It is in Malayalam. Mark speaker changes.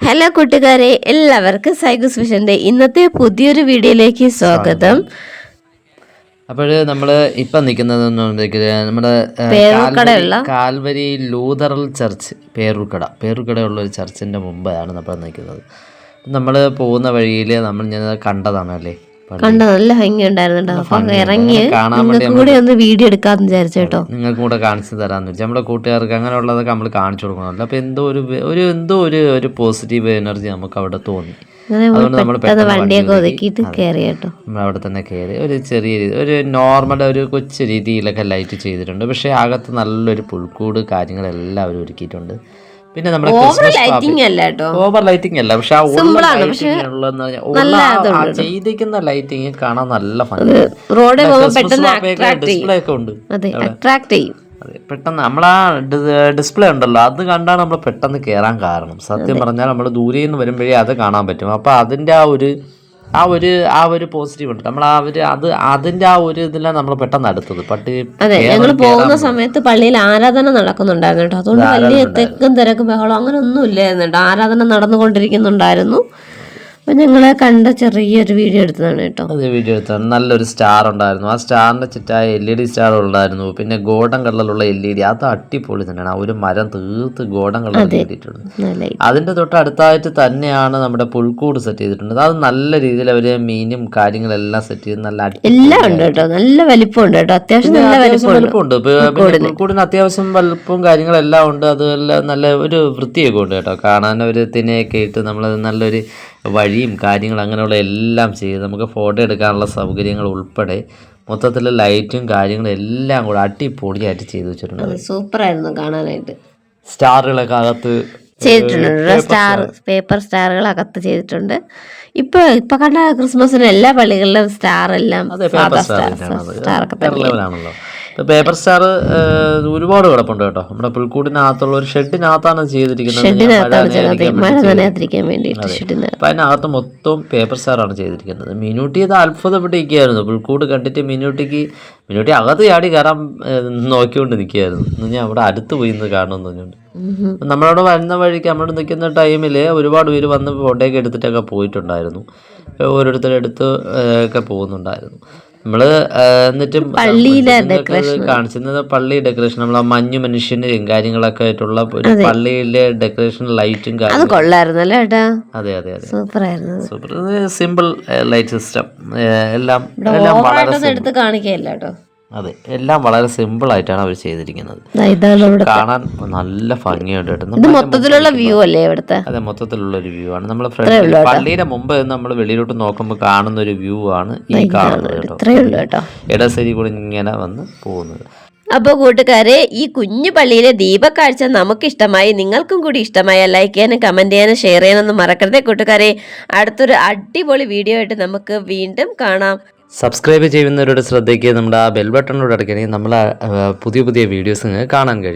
Speaker 1: ഹലോ കൂട്ടുകാരെ, എല്ലാവർക്കും സൈഗസ് വിഷന്റെ ഇന്നത്തെ പുതിയൊരു വീഡിയോയിലേക്ക് സ്വാഗതം.
Speaker 2: അപ്പോൾ നമ്മൾ ഇപ്പം നിൽക്കുന്നത് നമ്മുടെ കാൽവരി ലൂതറൽ ചർച്ച് പേരൂർക്കടയുള്ള ഒരു ചർച്ചിൻ്റെ മുമ്പാണ് നമ്മൾ നിൽക്കുന്നത്. നമ്മൾ പോകുന്ന വഴിയിൽ നമ്മൾ ഞാൻ കണ്ടതാണല്ലേ,
Speaker 1: കണ്ട നല്ല ഭംഗി ഉണ്ടായിരുന്നു. അപ്പം ഇറങ്ങി കൂടെ ഒന്ന് വീഡിയോ എടുക്കാന്ന് വിചാരിച്ചു കേട്ടോ.
Speaker 2: നിങ്ങൾക്ക് കൂടെ കാണിച്ചു തരാമെന്ന് വെച്ചാൽ നമ്മുടെ കൂട്ടുകാർക്ക് അങ്ങനെയുള്ളതൊക്കെ നമ്മൾ കാണിച്ചു കൊടുക്കണമല്ലോ. അപ്പോൾ എന്തോ ഒരു പോസിറ്റീവ് എനർജി നമുക്ക് അവിടെ തോന്നി. അതുകൊണ്ട് നമ്മൾ
Speaker 1: വണ്ടിയൊക്കെ ഒതുക്കിയിട്ട് കയറി കേട്ടോ.
Speaker 2: നമ്മൾ അവിടെ തന്നെ കയറി ഒരു ചെറിയ ഒരു നോർമൽ ഒരു കൊച്ചു രീതിയിലൊക്കെ ലൈറ്റ് ചെയ്തിട്ടുണ്ട്. പക്ഷേ അകത്ത് നല്ലൊരു പുൽക്കൂട് കാര്യങ്ങളെല്ലാം അവർ ഒരുക്കിയിട്ടുണ്ട്. പിന്നെ നമ്മുടെ
Speaker 1: ഓവർ ലൈറ്റിംഗ്
Speaker 2: അല്ല, പക്ഷെ ചെയ്തിരിക്കുന്ന ലൈറ്റിംഗ് കാണാൻ നല്ല ഭംഗി. ഡിസ്പ്ലേ ഒക്കെ ഉണ്ട്. അതെ, പെട്ടെന്ന് നമ്മളാ ഡിസ്പ്ലേ ഉണ്ടല്ലോ, അത് കണ്ടാണ് നമ്മൾ പെട്ടെന്ന് കയറാൻ കാരണം. സത്യം പറഞ്ഞാൽ നമ്മൾ ദൂരെ നിന്ന് വരുമ്പോഴേ അത് കാണാൻ പറ്റും. അപ്പൊ അതിന്റെ ആ ഒരു പോസിറ്റീവ് ഉണ്ട്. നമ്മൾ അതിന്റെ ആ ഒരു ഇതിലാണ് നമ്മൾ പെട്ടെന്ന് അടുത്തത്.
Speaker 1: അതെ, ഞങ്ങൾ പോകുന്ന സമയത്ത് പള്ളിയിൽ ആരാധന നടക്കുന്നുണ്ടായിരുന്നു കേട്ടോ. അതുകൊണ്ട് വലിയ തിരക്കും ബഹളം അങ്ങനെ ഒന്നും ഇല്ലായിരുന്നു കേട്ടോ. ആരാധന നടന്നുകൊണ്ടിരിക്കുന്നുണ്ടായിരുന്നു. അപ്പം ഞങ്ങളെ കണ്ട ചെറിയൊരു വീഡിയോ എടുത്തതാണ് കേട്ടോ.
Speaker 2: അത് വീഡിയോ എടുത്താണ്. നല്ലൊരു സ്റ്റാർ ഉണ്ടായിരുന്നു. ആ സ്റ്റാറിന്റെ ചുറ്റായ LED സ്റ്റാർ ഉണ്ടായിരുന്നു. പിന്നെ ഗോൾഡൻ കളറിലുള്ള LED, അത് അടിപൊളി തന്നെയാണ്. ആ ഒരു മരം തീർത്ത് ഗോൾഡൻ കളർ ചെയ്തിട്ടുണ്ട്. അതിന്റെ തൊട്ട് അടുത്തായിട്ട് തന്നെയാണ് നമ്മുടെ പുൽക്കൂട് സെറ്റ് ചെയ്തിട്ടുണ്ട്. അത് നല്ല രീതിയിൽ അവര് മീനും കാര്യങ്ങളെല്ലാം സെറ്റ് ചെയ്ത് നല്ല
Speaker 1: എല്ലാം ഉണ്ട് കേട്ടോ. നല്ല വലിപ്പമുണ്ട് കേട്ടോ. അത്യാവശ്യം നല്ല
Speaker 2: വലിപ്പമുണ്ട്. പുൽക്കൂടിന് അത്യാവശ്യം വലിപ്പവും കാര്യങ്ങളെല്ലാം ഉണ്ട്. അതെല്ലാം നല്ല ഒരു വൃത്തിയൊക്കെ ഉണ്ട് കേട്ടോ. കാണാൻ ഒരു തിനയൊക്കെ ഇട്ട് നമ്മളത് നല്ലൊരു വഴിയും കാര്യങ്ങളും അങ്ങനെയുള്ള എല്ലാം ചെയ്ത് നമുക്ക് ഫോട്ടോ എടുക്കാനുള്ള സൗകര്യങ്ങൾ ഉൾപ്പെടെ മൊത്തത്തിൽ ലൈറ്റും കാര്യങ്ങളും എല്ലാം കൂടെ അടിപൊളിയായിട്ട് ചെയ്തു വെച്ചിട്ടുണ്ട്.
Speaker 1: സൂപ്പറായിരുന്നു കാണാനായിട്ട്.
Speaker 2: സ്റ്റാറുകളൊക്കെ അകത്ത്
Speaker 1: ചെയ്തിട്ടുണ്ട്. പേപ്പർ സ്റ്റാറുകൾ അകത്ത് ചെയ്തിട്ടുണ്ട്. ഇപ്പൊ കണ്ട ക്രിസ്മസിന് എല്ലാ പള്ളികളിലും സ്റ്റാർ എല്ലാം
Speaker 2: ലെവലാണല്ലോ. പേപ്പർ സ്റ്റാർ ഒരുപാട് കിടപ്പുണ്ട് കേട്ടോ. നമ്മുടെ പുൽക്കൂടിനകത്തുള്ള ഒരു ഷെഡിനകത്താണ് ചെയ്തിരിക്കുന്നത്. അപ്പൊ അതിനകത്ത് മൊത്തം പേപ്പർ സ്റ്റാറാണ് ചെയ്തിരിക്കുന്നത്. മിനുട്ടി അത് അത്ഭുതപ്പെട്ടിരിക്കുകയായിരുന്നു. പുൽക്കൂട് കണ്ടിട്ട് മിനുട്ടി അകത്ത് ചാടി കയറാൻ നോക്കിക്കൊണ്ട് നിൽക്കുകയായിരുന്നു. ഞാൻ അവിടെ അടുത്ത് പോയി നിന്ന് കാണുമെന്ന് പറഞ്ഞുകൊണ്ട് നമ്മളവിടെ വരുന്ന വഴിക്ക് നമ്മൾ നിൽക്കുന്ന ടൈമിൽ ഒരുപാട് പേര് വന്ന് ഫോട്ടോയൊക്കെ എടുത്തിട്ടൊക്കെ പോയിട്ടുണ്ടായിരുന്നു. ഓരോരുത്തരെടുത്ത് ഒക്കെ പോകുന്നുണ്ടായിരുന്നു. നമ്മള് എന്നിട്ടും കാണിച്ചിരുന്നത് പള്ളി ഡെക്കറേഷൻ, നമ്മളെ മഞ്ഞു മനുഷ്യനും കാര്യങ്ങളൊക്കെ ആയിട്ടുള്ള ഒരു പള്ളിയിലെ ഡെക്കറേഷൻ ലൈറ്റും അതെ സൂപ്പർ സിമ്പിൾ ലൈറ്റ് സിസ്റ്റം എല്ലാം അതെ, എല്ലാം വളരെ സിമ്പിൾ ആയിട്ടാണ് അവർ ചെയ്തിരിക്കുന്നത്. കാണാൻ നല്ല ഭംഗിയുണ്ട് കേട്ടോ.
Speaker 1: മൊത്തത്തിലുള്ള വ്യൂ അല്ലേ ഇവിടുത്തെ?
Speaker 2: അതെ, മൊത്തത്തിലുള്ള ഒരു വ്യൂ ആണ്. നമ്മൾ പള്ളിയുടെ മുമ്പ് നമ്മൾ വെളിയിലോട്ട് നോക്കുമ്പോൾ കാണുന്ന ഒരു വ്യൂ ആണ് ഈ കാണുന്നത് കേട്ടോ. ഇടസരി കൂടി ഇങ്ങനെ വന്ന് പോകുന്നത്.
Speaker 1: അപ്പോൾ കൂട്ടുകാരെ, ഈ കുഞ്ഞു പള്ളിയിലെ ദീപക്കാഴ്ച നമുക്ക് ഇഷ്ടമായി, നിങ്ങൾക്കും കൂടി ഇഷ്ടമായ ലൈക്ക് ചെയ്യാനും കമന്റ് ചെയ്യാനും ഷെയർ ചെയ്യാനൊന്നും മറക്കരുതേ കൂട്ടുകാരെ. അടുത്തൊരു അടിപൊളി വീഡിയോ ആയിട്ട് നമുക്ക് വീണ്ടും കാണാം.
Speaker 2: സബ്സ്ക്രൈബ് ചെയ്യുന്നവരുടെ ശ്രദ്ധയ്ക്ക് നമ്മുടെ ആ ബെൽ ബട്ടണിലൂടെ അടയ്ക്കണമെങ്കിൽ നമ്മൾ പുതിയ വീഡിയോസ് കാണാൻ കഴിയും.